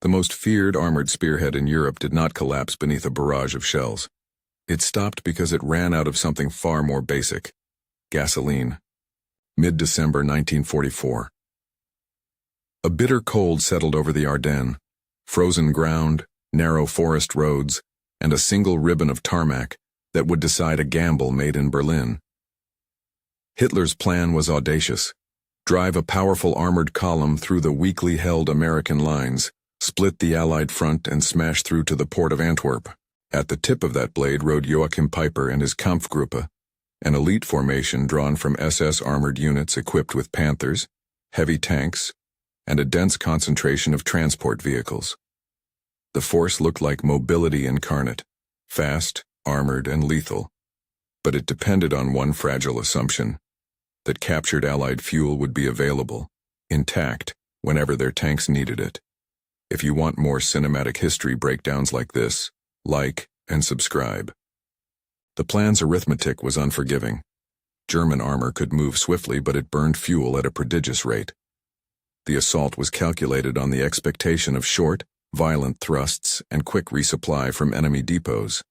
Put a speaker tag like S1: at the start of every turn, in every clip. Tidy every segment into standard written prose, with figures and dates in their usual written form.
S1: The most feared armored spearhead in Europe did not collapse beneath a barrage of shells. It stopped because it ran out of something far more basic: gasoline. Mid-December 1944. A bitter cold settled over the Ardennes. Frozen ground, narrow forest roads, and a single ribbon of tarmac that would decide a gamble made in Berlin. Hitler's plan was audacious: drive a powerful armored column through the weakly held American lines, split the Allied front, and smash through to the port of Antwerp. At the tip of that blade rode Joachim Peiper and his Kampfgruppe, an elite formation drawn from SS armored units equipped with Panthers, heavy tanks, and a dense concentration of transport vehicles. The force looked like mobility incarnate: fast, armored, and lethal. But it depended on one fragile assumption: that captured Allied fuel would be available, intact, whenever their tanks needed it. If you want more cinematic history breakdowns like this, like and subscribe. The plan's arithmetic was unforgiving. German armor could move swiftly, but it burned fuel at a prodigious rate. The assault was calculated on the expectation of short, violent thrusts and quick resupply from enemy depots.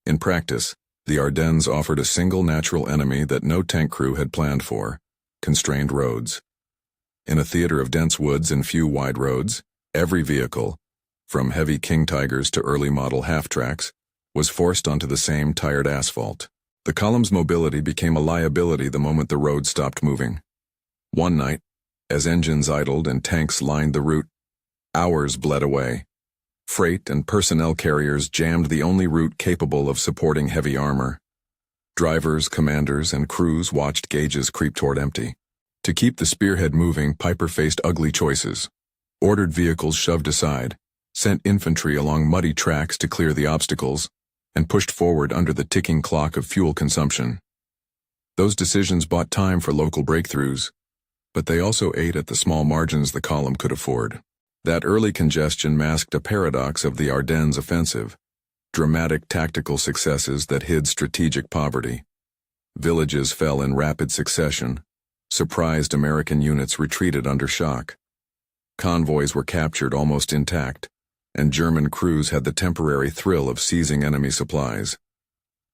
S1: In practice, the Ardennes offered a single natural enemy that no tank crew had planned for: constrained roads. In a theater of dense woods and few wide roads, every vehicle, from heavy King Tigers to early model half-tracks, was forced onto the same tired asphalt. The column's mobility became a liability the moment the road stopped moving. One night, as engines idled and tanks lined the route, hours bled away. Freight and personnel carriers jammed the only route capable of supporting heavy armor. Drivers, commanders, and crews watched gauges creep toward empty. To keep the spearhead moving, Peiper faced ugly choices: ordered vehicles shoved aside, sent infantry along muddy tracks to clear the obstacles, and pushed forward under the ticking clock of fuel consumption. Those decisions bought time for local breakthroughs, but they also ate at the small margins the column could afford. That early congestion masked a paradox of the Ardennes offensive: dramatic tactical successes that hid strategic poverty. Villages fell in rapid succession. Surprised American units retreated under shock. Convoys were captured almost intact, and German crews had the temporary thrill of seizing enemy supplies.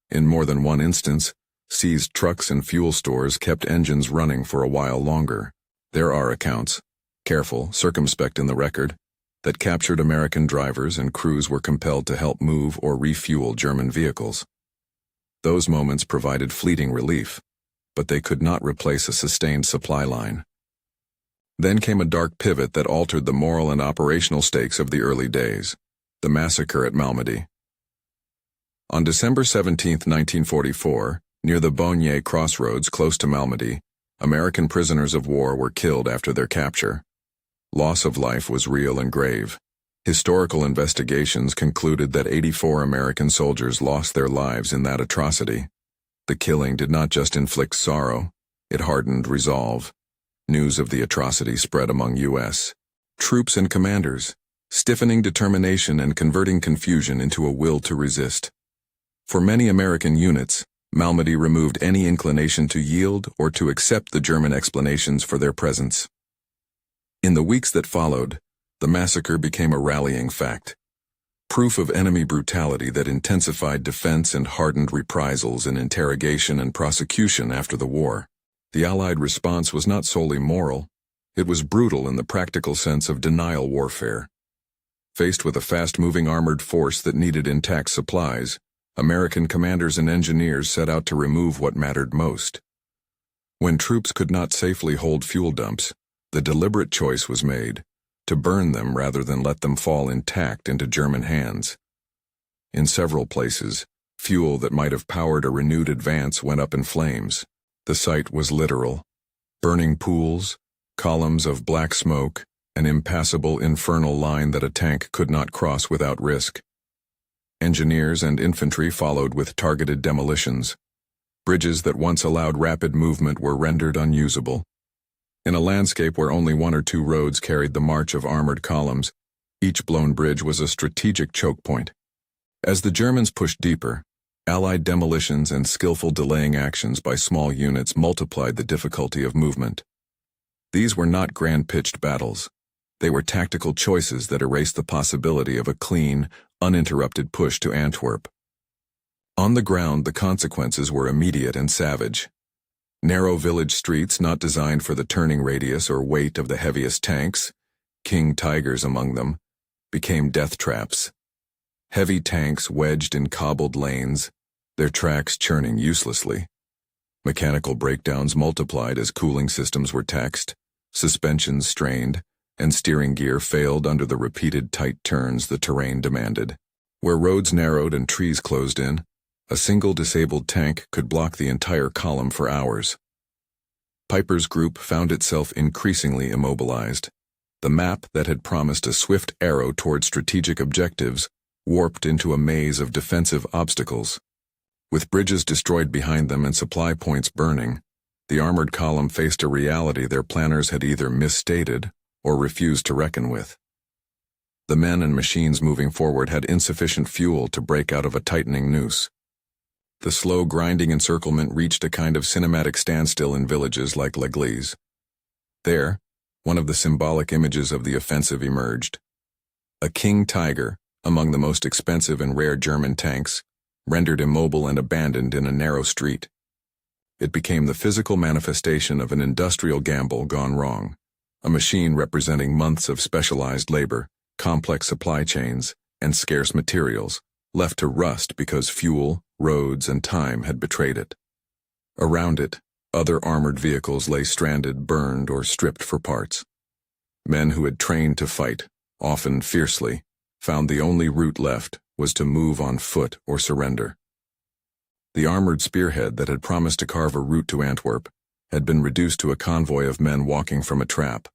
S1: In more than one instance, seized trucks and fuel stores kept engines running for a while longer. There are accounts, careful, circumspect in the record, that captured American drivers and crews were compelled to help move or refuel German vehicles. Those moments provided fleeting relief, but they could not replace a sustained supply line. Then came a dark pivot that altered the moral and operational stakes of the early days: the massacre at Malmedy. On December 17, 1944, near the Baugny crossroads close to Malmedy, American prisoners of war were killed after their capture. Loss of life was real and grave. Historical investigations concluded that 84 American soldiers lost their lives in that atrocity. The killing did not just inflict sorrow, it hardened resolve. News of the atrocity spread among U.S. troops and commanders, stiffening determination and converting confusion into a will to resist. For many American units, Malmedy removed any inclination to yield or to accept the German explanations for their presence. In the weeks that followed, the massacre became a rallying fact. Proof of enemy brutality that intensified defense and hardened reprisals in interrogation and prosecution after the war. The Allied response was not solely moral, it was brutal in the practical sense of denial warfare. Faced with a fast-moving armored force that needed intact supplies, American commanders and engineers set out to remove what mattered most. When troops could not safely hold fuel dumps, the deliberate choice was made: to burn them rather than let them fall intact into German hands. In several places, fuel that might have powered a renewed advance went up in flames. The sight was literal: burning pools, columns of black smoke, an impassable infernal line that a tank could not cross without risk. Engineers and infantry followed with targeted demolitions. Bridges that once allowed rapid movement were rendered unusable. In a landscape where only one or two roads carried the march of armored columns, each blown bridge was a strategic choke point. As the Germans pushed deeper, Allied demolitions and skillful delaying actions by small units multiplied the difficulty of movement. These were not grand-pitched battles. They were tactical choices that erased the possibility of a clean, uninterrupted push to Antwerp. On the ground, the consequences were immediate and savage. Narrow village streets not designed for the turning radius or weight of the heaviest tanks, King Tigers among them, became death traps. Heavy tanks wedged in cobbled lanes, their tracks churning uselessly. Mechanical breakdowns multiplied as cooling systems were taxed, suspensions strained, and steering gear failed under the repeated tight turns the terrain demanded. Where roads narrowed and trees closed in, a single disabled tank could block the entire column for hours. Piper's group found itself increasingly immobilized. The map that had promised a swift arrow toward strategic objectives warped into a maze of defensive obstacles. With bridges destroyed behind them and supply points burning, the armored column faced a reality their planners had either misstated or refused to reckon with. The men and machines moving forward had insufficient fuel to break out of a tightening noose. The slow grinding encirclement reached a kind of cinematic standstill in villages like L'Église. There, one of the symbolic images of the offensive emerged. A King Tiger, among the most expensive and rare German tanks, rendered immobile and abandoned in a narrow street. It became the physical manifestation of an industrial gamble gone wrong, a machine representing months of specialized labor, complex supply chains, and scarce materials, left to rust because fuel, roads, and time had betrayed it. Around it, other armored vehicles lay stranded, burned, or stripped for parts. Men who had trained to fight, often fiercely, found the only route left was to move on foot or surrender. The armored spearhead that had promised to carve a route to Antwerp had been reduced to a convoy of men walking from a trap.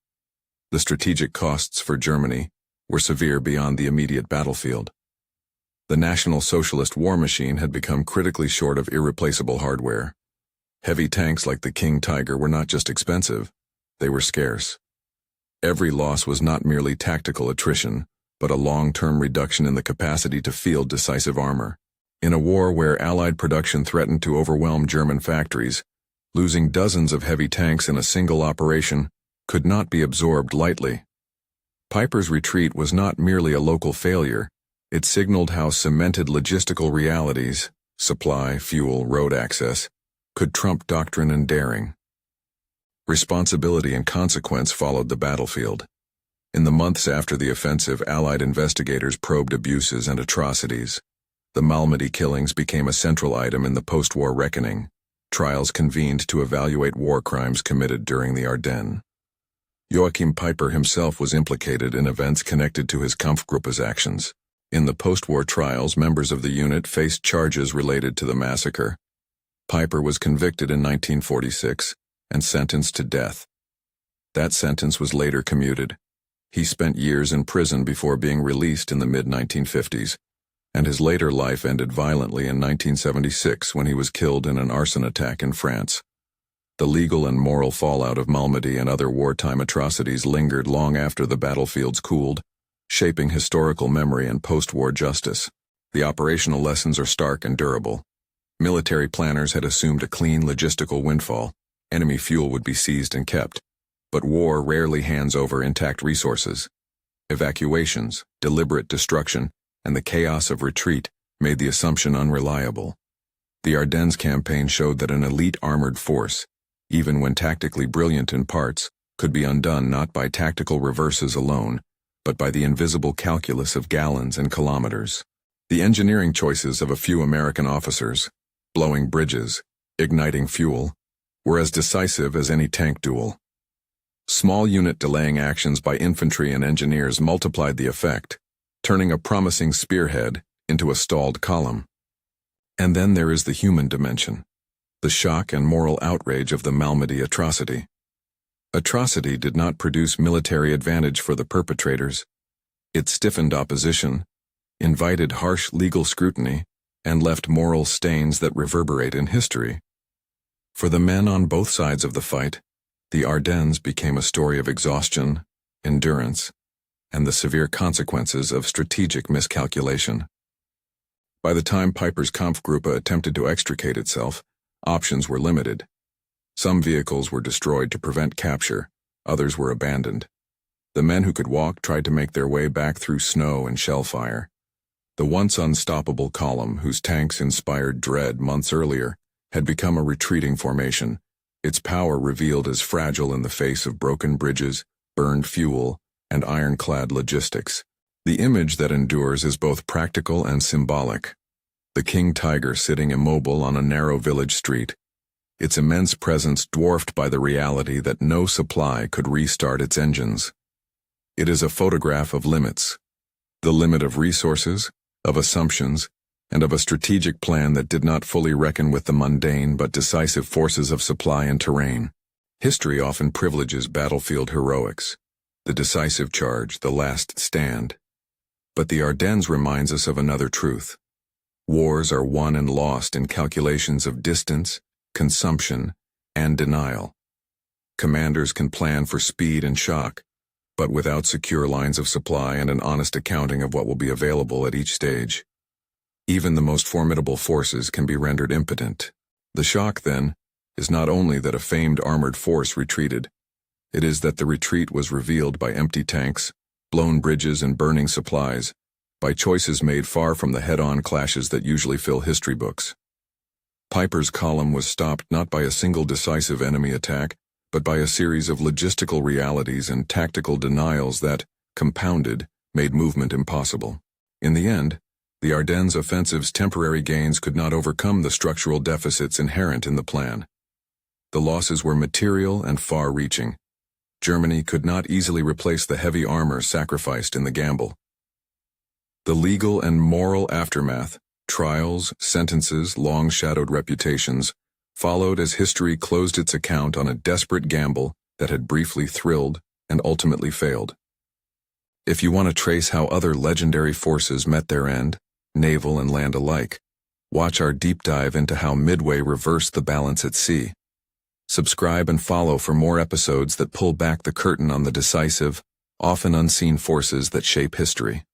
S1: The strategic costs for Germany were severe beyond the immediate battlefield. The National Socialist war machine had become critically short of irreplaceable hardware. Heavy tanks like the King Tiger were not just expensive, they were scarce. Every loss was not merely tactical attrition, but a long-term reduction in the capacity to field decisive armor. In a war where Allied production threatened to overwhelm German factories, losing dozens of heavy tanks in a single operation could not be absorbed lightly. Piper's retreat was not merely a local failure, it signaled how cemented logistical realities, supply, fuel, road access, could trump doctrine and daring. Responsibility and consequence followed the battlefield. In the months after the offensive, Allied investigators probed abuses and atrocities. The Malmedy killings became a central item in the post-war reckoning, trials convened to evaluate war crimes committed during the Ardennes. Joachim Piper himself was implicated in events connected to his Kampfgruppe's actions. In the post-war trials, members of the unit faced charges related to the massacre. Piper was convicted in 1946 and sentenced to death. That sentence was later commuted. He spent years in prison before being released in the mid-1950s, and his later life ended violently in 1976 when he was killed in an arson attack in France. The legal and moral fallout of Malmedy and other wartime atrocities lingered long after the battlefields cooled, shaping historical memory and post-war justice. The operational lessons are stark and durable. Military planners had assumed a clean logistical windfall. Enemy fuel would be seized and kept. But war rarely hands over intact resources. Evacuations, deliberate destruction, and the chaos of retreat made the assumption unreliable. The Ardennes campaign showed that an elite armored force, even when tactically brilliant in parts, could be undone not by tactical reverses alone, but by the invisible calculus of gallons and kilometers. The engineering choices of a few American officers, blowing bridges, igniting fuel, were as decisive as any tank duel. Small unit delaying actions by infantry and engineers multiplied the effect, turning a promising spearhead into a stalled column. And then there is the human dimension, the shock and moral outrage of the Malmedy atrocity. Atrocity did not produce military advantage for the perpetrators. It stiffened opposition, invited harsh legal scrutiny, and left moral stains that reverberate in history. For the men on both sides of the fight, the Ardennes became a story of exhaustion, endurance, and the severe consequences of strategic miscalculation. By the time Piper's Kampfgruppe attempted to extricate itself, options were limited. Some vehicles were destroyed to prevent capture, others were abandoned. The men who could walk tried to make their way back through snow and shell fire. The once unstoppable column, whose tanks inspired dread months earlier, had become a retreating formation, its power revealed as fragile in the face of broken bridges, burned fuel, and ironclad logistics. The image that endures is both practical and symbolic. The King Tiger sitting immobile on a narrow village street, its immense presence dwarfed by the reality that no supply could restart its engines. It is a photograph of limits, the limit of resources, of assumptions, and of a strategic plan that did not fully reckon with the mundane but decisive forces of supply and terrain. History often privileges battlefield heroics, the decisive charge, the last stand. But the Ardennes reminds us of another truth. Wars are won and lost in calculations of distance, consumption, and denial. Commanders can plan for speed and shock, but without secure lines of supply and an honest accounting of what will be available at each stage, even the most formidable forces can be rendered impotent. The shock, then, is not only that a famed armored force retreated, it is that the retreat was revealed by empty tanks, blown bridges, and burning supplies, by choices made far from the head-on clashes that usually fill history books. Piper's column was stopped not by a single decisive enemy attack, but by a series of logistical realities and tactical denials that, compounded, made movement impossible. In the end, the Ardennes offensive's temporary gains could not overcome the structural deficits inherent in the plan. The losses were material and far-reaching. Germany could not easily replace the heavy armor sacrificed in the gamble. The legal and moral aftermath, trials, sentences, long-shadowed reputations, followed as history closed its account on a desperate gamble that had briefly thrilled and ultimately failed. If you want to trace how other legendary forces met their end, naval and land alike, watch our deep dive into how Midway reversed the balance at sea. Subscribe and follow for more episodes that pull back the curtain on the decisive, often unseen forces that shape history.